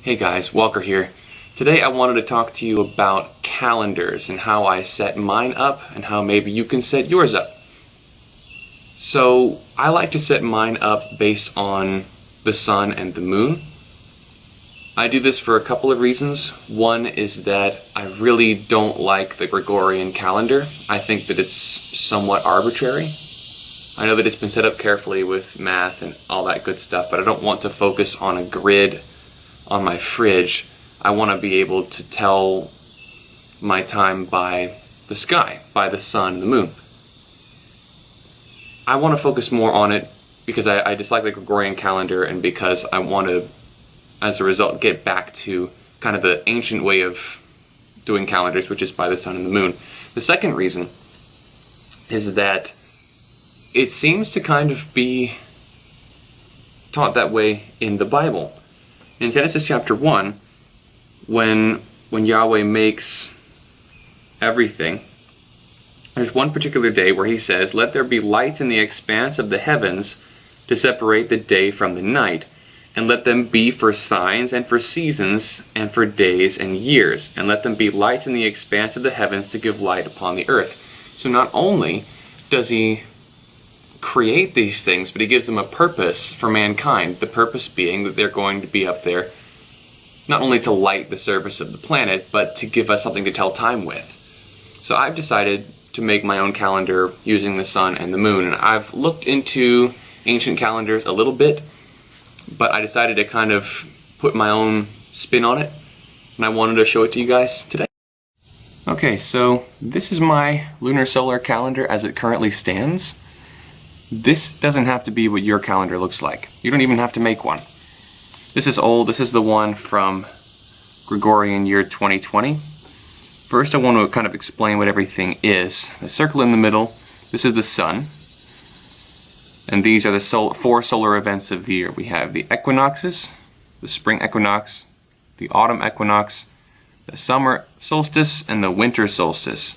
Hey guys, Walker here. Today I wanted to talk to you about calendars and how I set mine up and how maybe you can set yours up. So I like to set mine up based on the sun and the moon. I do this for a couple of reasons. One is that I really don't like the Gregorian calendar. I think that it's somewhat arbitrary. I know that it's been set up carefully with math and all that good stuff, but I don't want to focus on a grid on my fridge. I want to be able to tell my time by the sky, by the sun and the moon. I want to focus more on it because I dislike the Gregorian calendar and because I want to, as a result, get back to kind of the ancient way of doing calendars, which is by the sun and the moon. The second reason is that it seems to kind of be taught that way in the Bible. In Genesis chapter 1, when Yahweh makes everything, there's one particular day where he says, "Let there be lights in the expanse of the heavens to separate the day from the night, and let them be for signs and for seasons and for days and years, and let them be lights in the expanse of the heavens to give light upon the earth." So not only does he create these things, but he gives them a purpose for mankind. The purpose being that they're going to be up there not only to light the surface of the planet, but to give us something to tell time with. So I've decided to make my own calendar using the sun and the moon, and I've looked into ancient calendars a little bit, but I decided to kind of put my own spin on it, and I wanted to show it to you guys today. Okay, so this is my lunar-solar calendar as it currently stands. This doesn't have to be what your calendar looks like. You don't even have to make one. This is old. This is the one from Gregorian year 2020. First, I want to kind of explain what everything is. The circle in the middle, this is the sun. And these are the four solar events of the year. We have the equinoxes, the spring equinox, the autumn equinox, the summer solstice, and the winter solstice.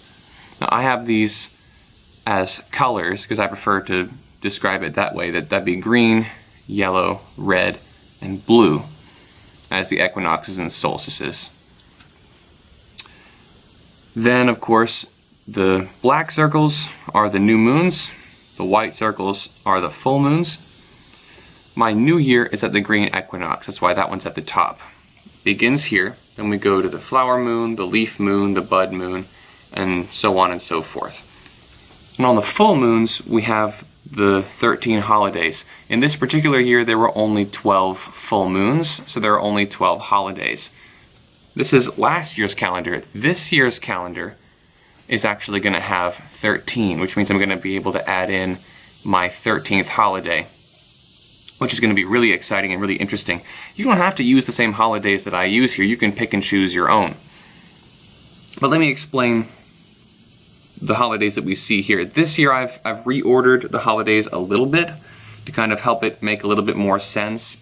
Now, I have these as colors because I prefer to describe it that way, that'd be green, yellow, red, and blue as the equinoxes and solstices. Then, of course, the black circles are the new moons, the white circles are the full moons. My new year is at the green equinox, that's why that one's at the top. It begins here, then we go to the flower moon, the leaf moon, the bud moon, and so on and so forth. And on the full moons, we have the 13 holidays. In this particular year, there were only 12 full moons, so there are only 12 holidays. This is last year's calendar. This year's calendar is actually going to have 13, which means I'm going to be able to add in my 13th holiday, which is going to be really exciting and really interesting. You don't have to use the same holidays that I use here. You can pick and choose your own. But let me explain the holidays that we see here. This year I've reordered the holidays a little bit to kind of help it make a little bit more sense.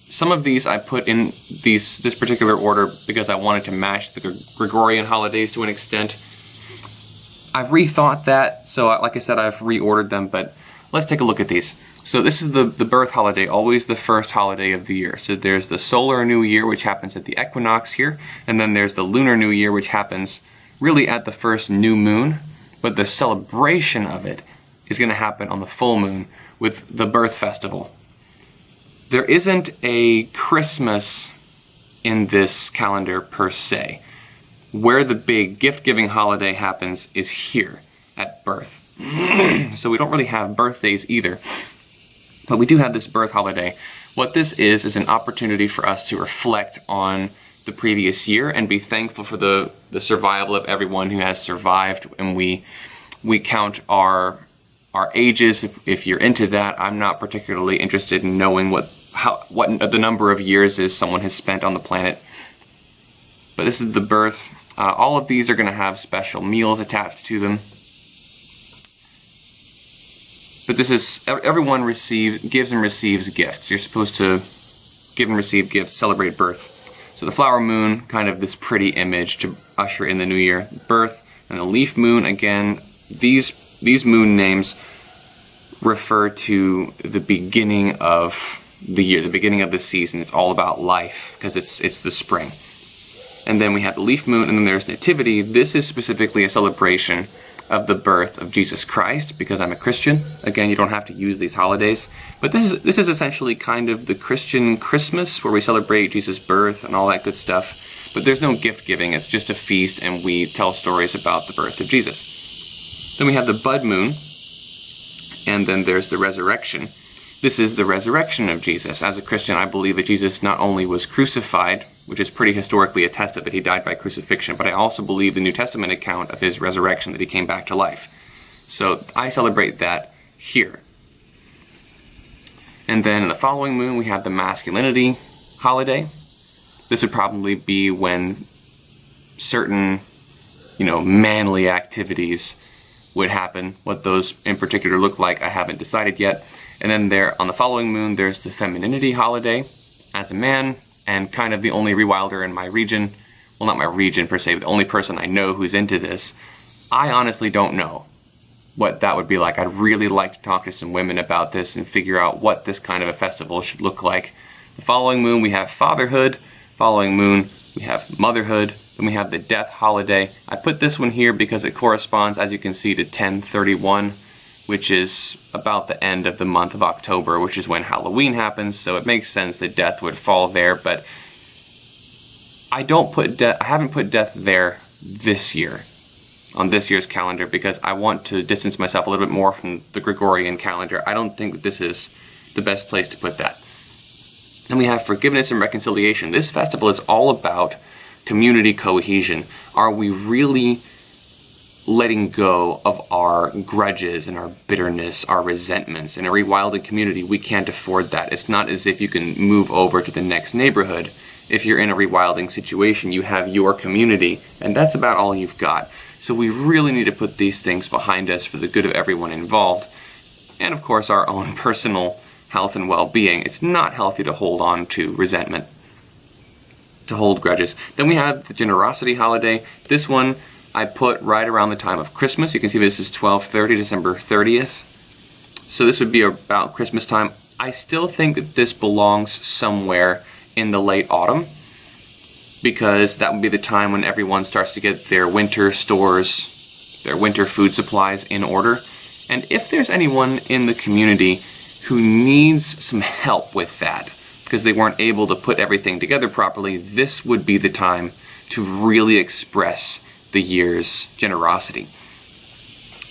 Some of these I put in this particular order because I wanted to match the Gregorian holidays to an extent. I've rethought that, so like I said, I've reordered them, but let's take a look at these. So this is the birth holiday, always the first holiday of the year. So there's the solar new year, which happens at the equinox here, and then there's the lunar new year, which happens really at the first new moon. But the celebration of it is going to happen on the full moon with the birth festival. There isn't a Christmas in this calendar per se. Where the big gift-giving holiday happens is here at birth. So we don't really have birthdays either. But we do have this birth holiday. What this is an opportunity for us to reflect on the previous year and be thankful for the survival of everyone who has survived, and we count our ages if you're into that. I'm not particularly interested in knowing what the number of years is someone has spent on the planet, but this is the birth. All of these are going to have special meals attached to them, but this is everyone gives and receives gifts. You're supposed to give and receive gifts, celebrate birth. So the flower moon, kind of this pretty image to usher in the new year. Birth, and the leaf moon, again, these moon names refer to the beginning of the year, the beginning of the season. It's all about life because it's the spring. And then we have the leaf moon, and then there's Nativity. This is specifically a celebration of the birth of Jesus Christ, because I'm a Christian. Again, you don't have to use these holidays. But this is essentially kind of the Christian Christmas, where we celebrate Jesus' birth and all that good stuff. But there's no gift giving, it's just a feast, and we tell stories about the birth of Jesus. Then we have the bud moon, and then there's the resurrection. This is the resurrection of Jesus. As a Christian, I believe that Jesus not only was crucified, which is pretty historically attested that he died by crucifixion, but I also believe the New Testament account of his resurrection, that he came back to life. So I celebrate that here. And then in the following moon, we have the masculinity holiday. This would probably be when certain, manly activities would happen. What those in particular look like, I haven't decided yet. And then there, on the following moon, there's the femininity holiday. As a man, and kind of the only rewilder in my region, well, not my region per se, but the only person I know who's into this, I honestly don't know what that would be like. I'd really like to talk to some women about this and figure out what this kind of a festival should look like. The following moon, we have fatherhood. Following moon, we have motherhood. Then we have the death holiday. I put this one here because it corresponds, as you can see, to 10/31, which is about the end of the month of October, which is when Halloween happens, so it makes sense that death would fall there, but I haven't put death there this year, on this year's calendar, because I want to distance myself a little bit more from the Gregorian calendar. I don't think that this is the best place to put that. Then we have forgiveness and reconciliation. This festival is all about community cohesion. Are we really letting go of our grudges and our bitterness, our resentments? In a rewilding community, we can't afford that. It's not as if you can move over to the next neighborhood. If you're in a rewilding situation, you have your community, and that's about all you've got. So we really need to put these things behind us for the good of everyone involved, and of course our own personal health and well-being. It's not healthy to hold on to resentment, to hold grudges. Then we have the generosity holiday. This one I put right around the time of Christmas. You can see this is 12/30, December 30th. So this would be about Christmas time. I still think that this belongs somewhere in the late autumn, because that would be the time when everyone starts to get their winter stores, their winter food supplies in order. And if there's anyone in the community who needs some help with that, because they weren't able to put everything together properly, this would be the time to really express the year's generosity.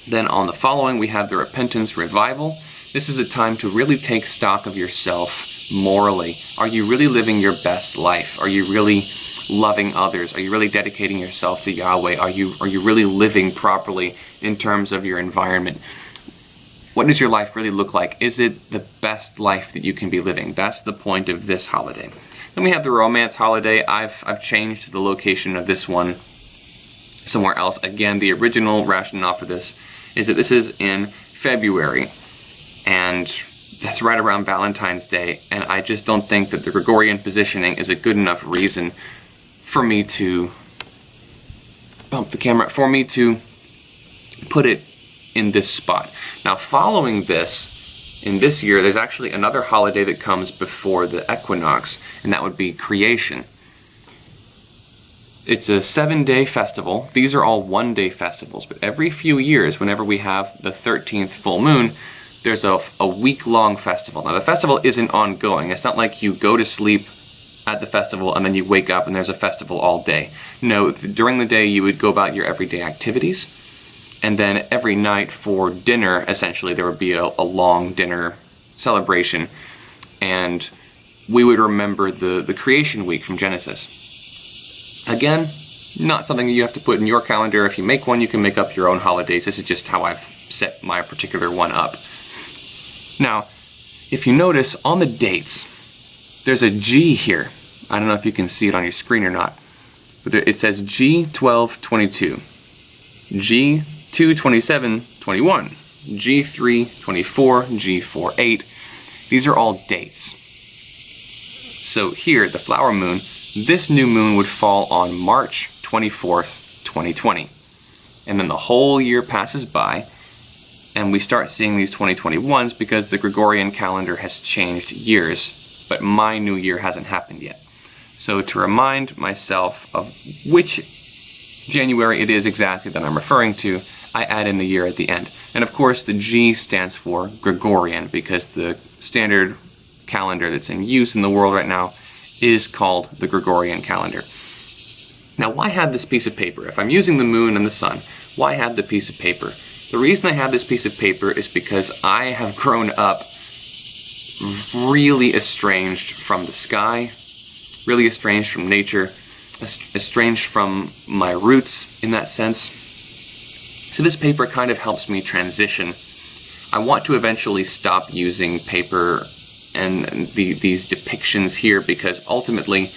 Then on the following, we have the repentance revival. This is a time to really take stock of yourself morally. Are you really living your best life? Are you really loving others? Are you really dedicating yourself to Yahweh? Are you really living properly in terms of your environment? What does your life really look like? Is it the best life that you can be living? That's the point of this holiday. Then we have the romance holiday. I've changed the location of this one somewhere else. Again, the original rationale for this is that this is in February, and that's right around Valentine's Day, and I just don't think that the Gregorian positioning is a good enough reason for me to bump the camera, for me to put it in this spot. Now, following this, in this year, there's actually another holiday that comes before the equinox, and that would be creation. It's a 7-day festival. These are all one-day festivals, but every few years, whenever we have the 13th full moon, there's a week-long festival. Now, the festival isn't ongoing. It's not like you go to sleep at the festival and then you wake up and there's a festival all day. No, during the day you would go about your everyday activities, and then every night for dinner, essentially, there would be a long dinner celebration, and we would remember the creation week from Genesis. Again, not something you have to put in your calendar. If you make one, you can make up your own holidays. This is just how I've set my particular one up. Now, if you notice on the dates, there's a G here. I don't know if you can see it on your screen or not, but it says G1222, G22721, G324, G48. These are all dates. So here, the flower moon, this new moon would fall on March 24th, 2020. And then the whole year passes by, and we start seeing these 2021s because the Gregorian calendar has changed years, but my new year hasn't happened yet. So to remind myself of which January it is exactly that I'm referring to, I add in the year at the end. And of course the G stands for Gregorian because the standard calendar that's in use in the world right now is called the Gregorian calendar. Now, why have this piece of paper? If I'm using the moon and the sun, why have the piece of paper? The reason I have this piece of paper is because I have grown up really estranged from the sky, really estranged from nature, estranged from my roots in that sense. So this paper kind of helps me transition. I want to eventually stop using paper and these depictions here because ultimately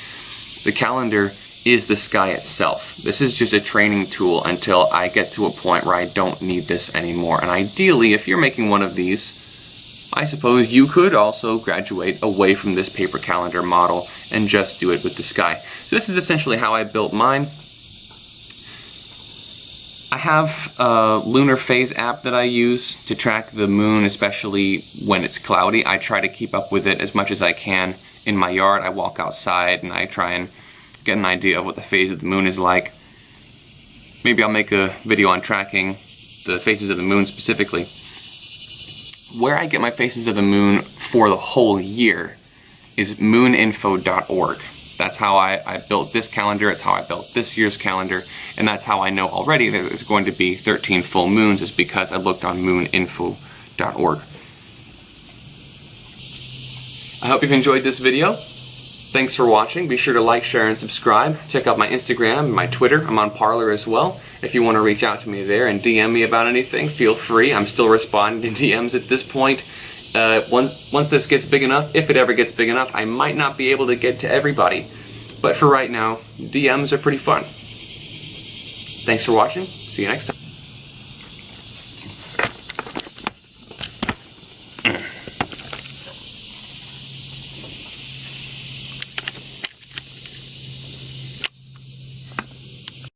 the calendar is the sky itself. This is just a training tool until I get to a point where I don't need this anymore. And ideally, if you're making one of these, I suppose you could also graduate away from this paper calendar model and just do it with the sky. So this is essentially how I built mine. I have a lunar phase app that I use to track the moon, especially when it's cloudy. I try to keep up with it as much as I can in my yard. I walk outside and I try and get an idea of what the phase of the moon is like. Maybe I'll make a video on tracking the phases of the moon specifically. Where I get my phases of the moon for the whole year is mooninfo.org. That's how I built this calendar, it's how I built this year's calendar, and that's how I know already that there's going to be 13 full moons, is because I looked on mooninfo.org. I hope you've enjoyed this video. Thanks for watching. Be sure to like, share, and subscribe. Check out my Instagram and my Twitter. I'm on Parler as well. If you want to reach out to me there and DM me about anything, feel free. I'm still responding to DMs at this point. Once this gets big enough, if it ever gets big enough, I might not be able to get to everybody. But for right now, DMs are pretty fun. Thanks for watching. See you next time.